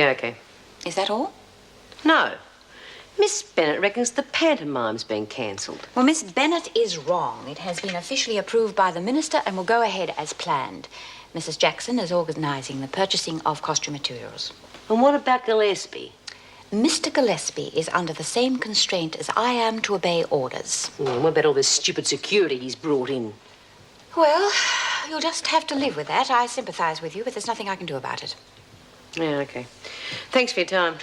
Yeah, okay. Is that all? No. Miss Bennett reckons the pantomime's been cancelled. Well, Miss Bennett is wrong. It has been officially approved by the minister and will go ahead as planned. Mrs. Jackson is organising the purchasing of costume materials. And what about Gillespie? Mr. Gillespie is under the same constraint as I am to obey orders. What about all this stupid security he's brought in? Well, you'll just have to live with that. I sympathise with you, but there's nothing I can do about it. Yeah, okay. Thanks for your time.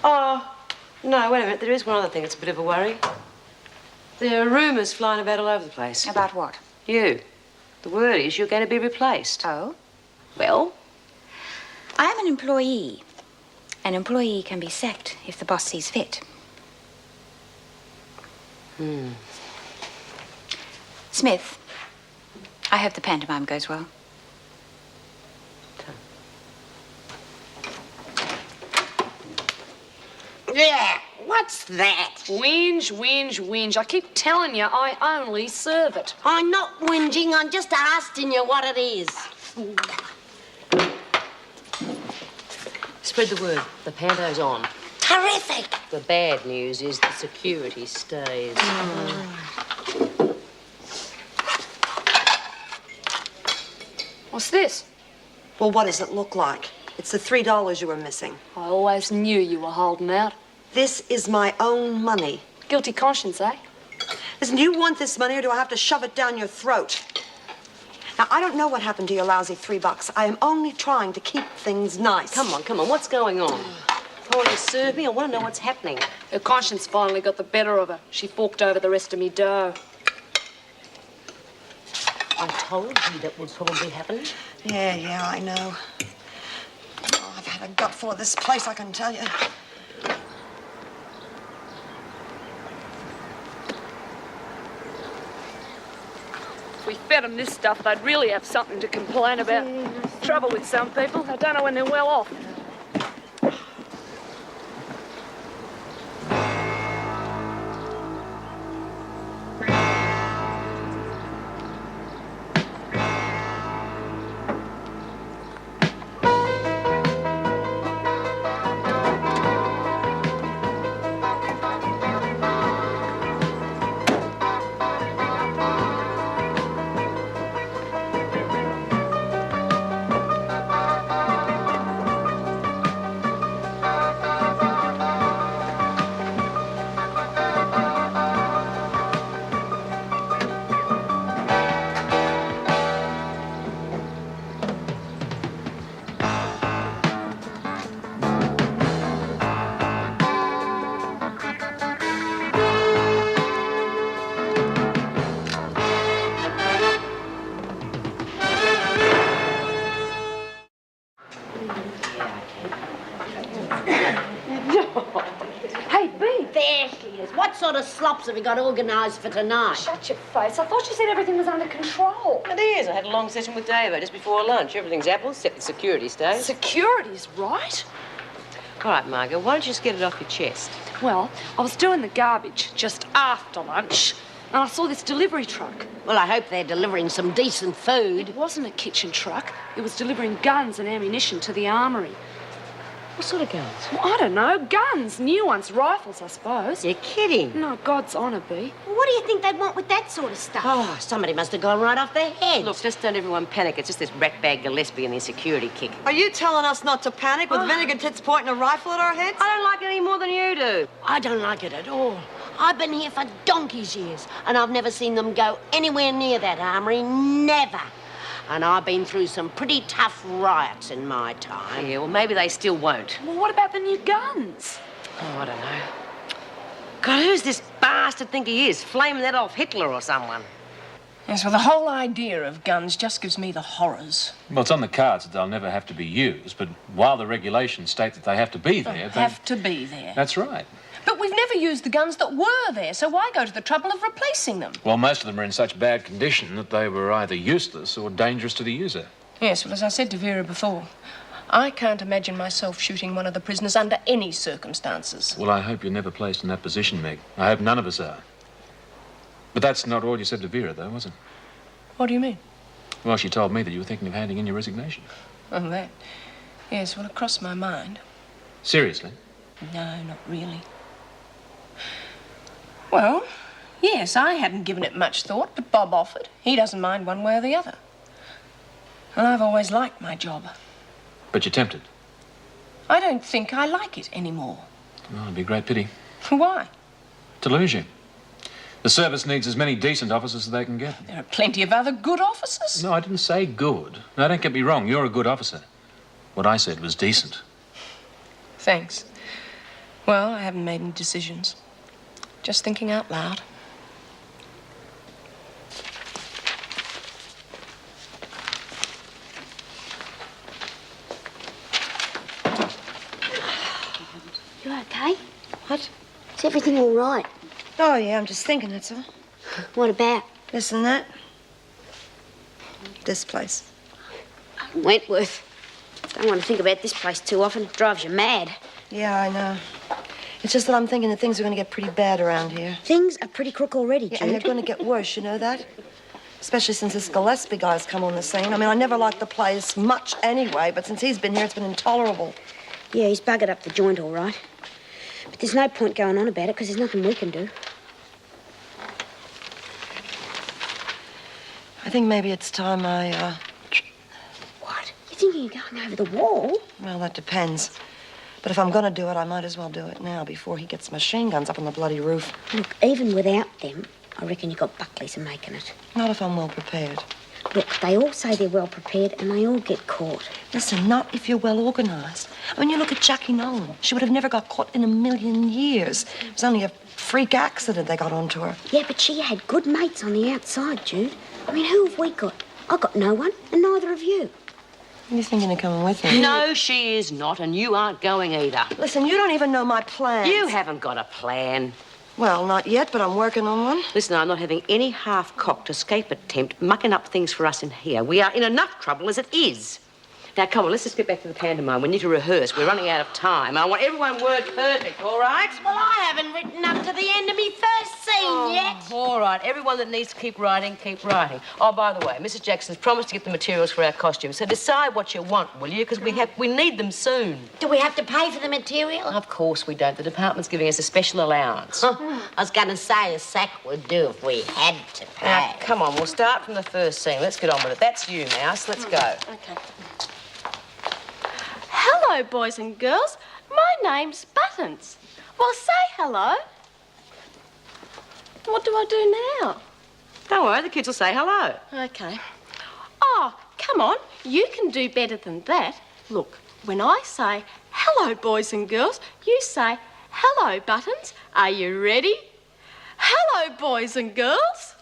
Oh, no, wait a minute. There is one other thing that's a bit of a worry. There are rumours flying about all over the place. About what? You. The word is you're going to be replaced. Oh? Well? I am an employee. An employee can be sacked if the boss sees fit. Smith, I hope the pantomime goes well. Yeah, what's that? Whinge, whinge, whinge. I keep telling you, I only serve it. I'm not whinging, I'm just asking you what it is. Spread the word. The panto's on. Terrific! The bad news is the security stays. What's this? Well, what does it look like? It's the $3 you were missing. I always knew you were holding out. This is my own money. Guilty conscience, eh? Listen, do you want this money or do I have to shove it down your throat? Now, I don't know what happened to your lousy $3. I am only trying to keep things nice. Come on. What's going on? Oh, you serve me? I want to know what's happening. Her conscience finally got the better of her. She forked over the rest of me dough. I told you that would probably happen. Yeah, I know. Oh, I've had a gut full of this place, I can tell you. If we fed them this stuff, they'd really have something to complain about. Trouble with some people, they don't know when they're well off. Hey, Bea. There she is. What sort of slops have you got organised for tonight? Shut your face. I thought you said everything was under control. It is. I had a long session with Davo just before lunch. Everything's apple, except the security stays. Security's right. All right, Margot, why don't you just get it off your chest? Well, I was doing the garbage just after lunch, and I saw this delivery truck. Well, I hope they're delivering some decent food. It wasn't a kitchen truck. It was delivering guns and ammunition to the armory. What sort of guns? Well, I don't know. Guns. New ones. Rifles, I suppose. You're kidding. No, God's honour, Bea. What do you think they'd want with that sort of stuff? Oh, somebody must have gone right off their heads. Look, just don't everyone panic. It's just this ratbag Gillespie and his security kick. Are you telling us not to panic with Vinegar Tits pointing a rifle at our heads? I don't like it any more than you do. I don't like it at all. I've been here for donkey's years, and I've never seen them go anywhere near that armory. Never. And I've been through some pretty tough riots in my time. Yeah, well, maybe they still won't. Well, what about the new guns? Oh, I don't know. God, who's this bastard think he is? Flaming that off Hitler or someone? Yes, well, the whole idea of guns just gives me the horrors. Well, it's on the cards that they'll never have to be used, but while the regulations state that they have to be there, They have to be there. That's right. But we've never used the guns that were there, so why go to the trouble of replacing them? Well, most of them are in such bad condition that they were either useless or dangerous to the user. Yes, well, as I said to Vera before, I can't imagine myself shooting one of the prisoners under any circumstances. Well, I hope you're never placed in that position, Meg. I hope none of us are. But that's not all you said to Vera, though, was it? What do you mean? Well, she told me that you were thinking of handing in your resignation. Oh, that. Yes, well, it crossed my mind. Seriously? No, not really. Well, yes, I hadn't given it much thought, but Bob offered. He doesn't mind one way or the other. And I've always liked my job. But you're tempted. I don't think I like it anymore. Well, it'd be a great pity Why? to lose you. The service needs as many decent officers as they can get. There are plenty of other good officers. No, I didn't say good. Now, don't get me wrong. You're a good officer. What I said was decent. Thanks. Well, I haven't made any decisions. Just thinking out loud. You okay? What? Is everything all right? Oh, yeah, I'm just thinking, that's all. What about This and that. This place. Wentworth? Don't want to think about this place too often. It drives you mad. Yeah, I know. It's just that I'm thinking that things are going to get pretty bad around here. Things are pretty crook already, Yeah, Jude. and they're going to get worse, you know that? Especially since this Gillespie guy's come on the scene. I mean, I never liked the place much anyway, but since he's been here, it's been intolerable. Yeah, he's buggered up the joint all right. But there's no point going on about it because there's nothing we can do. I think maybe it's time What? You thinking of going over the wall? Well, that depends. But if I'm going to do it, I might as well do it now before he gets machine guns up on the bloody roof. Look, even without them, I reckon you got Buckley's making it. Not if I'm well prepared. Look, they all say they're well prepared and they all get caught. Listen, not if you're well organized. When you look at Jackie Nolan, she would have never got caught in a million years. It was only a freak accident they got onto her. Yeah, but she had good mates on the outside, Jude. I mean, who have we got? I got no one, and neither have you. Are you thinking of coming with me? No, she is not, and you aren't going either. Listen, you don't even know my plans. You haven't got a plan. Well, not yet, but I'm working on one. Listen, I'm not having any half-cocked escape attempt mucking up things for us in here. We are in enough trouble as it is. Now, come on, let's just get back to the pantomime. We need to rehearse. We're running out of time. I want everyone word perfect, all right? Well, I haven't written up to the end of me first scene yet. All right, everyone that needs to keep writing, keep writing. Oh, by the way, Mrs. Jackson's promised to get the materials for our costumes, so decide what you want, will you? Because we need them soon. Do we have to pay for the material? Of course we don't. The department's giving us a special allowance. I was going to say a sack would do if we had to pay. Now, come on, we'll start from the first scene. Let's get on with it. That's you, Mouse. Let's go. Okay. Hello, boys and girls. My name's Buttons. Well, say hello. What do I do now? Don't worry, the kids will say hello. Okay. Oh, come on. You can do better than that. Look, when I say hello, boys and girls, you say hello, Buttons. Are you ready? Hello, boys and girls.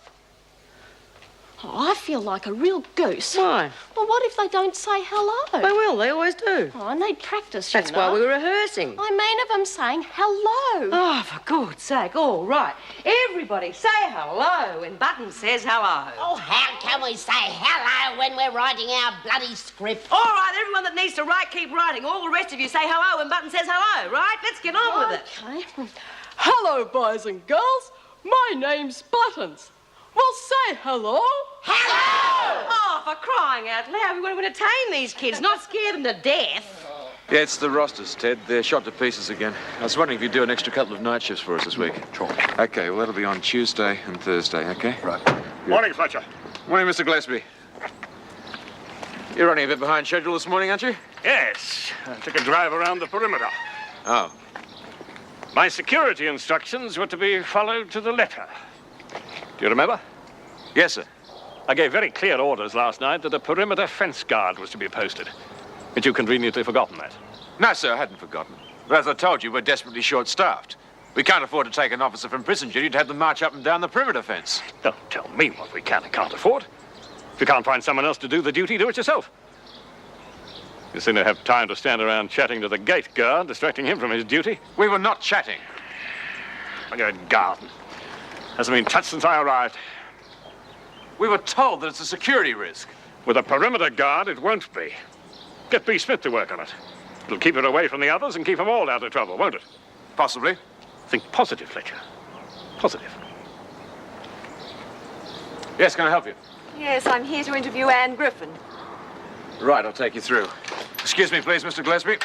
Oh, I feel like a real goose. Why? Well, what if they don't say hello? They will. They always do. Oh, I need practice, That's you know. why we were rehearsing. I mean of them saying hello. Oh, for God's sake. All right. Everybody say hello when Button says hello. Oh, how can we say hello when we're writing our bloody script? All right, everyone that needs to write, keep writing. All the rest of you say hello when Button says hello, right? Let's get on with it. Okay. Hello, boys and girls. My name's Buttons. Well, say hello. Hello! Oh, for crying out loud. We want to entertain these kids, not scare them to death. Yeah, it's the rosters, Ted. They're shot to pieces again. I was wondering if you'd do an extra couple of night shifts for us this week. Sure. Okay, well, that'll be on Tuesday and Thursday, okay? Right. Morning, Fletcher. Morning, Mr. Gillespie. You're running a bit behind schedule this morning, aren't you? Yes, I took a drive around the perimeter. Oh. My security instructions were to be followed to the letter. Do you remember? Yes, sir. I gave very clear orders last night that a perimeter fence guard was to be posted. But you conveniently forgotten that. No, sir, I hadn't forgotten. But as I told you, we're desperately short-staffed. We can't afford to take an officer from prison duty to have them march up and down the perimeter fence. Don't tell me what we can and can't afford. If you can't find someone else to do the duty, do it yourself. You seem to have time to stand around chatting to the gate guard, distracting him from his duty. We were not chatting. My good garden. Hasn't been touched since I arrived. We were told that it's a security risk. With a perimeter guard, it won't be. Get B. Smith to work on it. It'll keep it away from the others and keep them all out of trouble, won't it? Possibly. Think positive, Fletcher. Positive. Yes, can I help you? Yes, I'm here to interview Anne Griffin. Right, I'll take you through. Excuse me, please, Mr. Gillespie.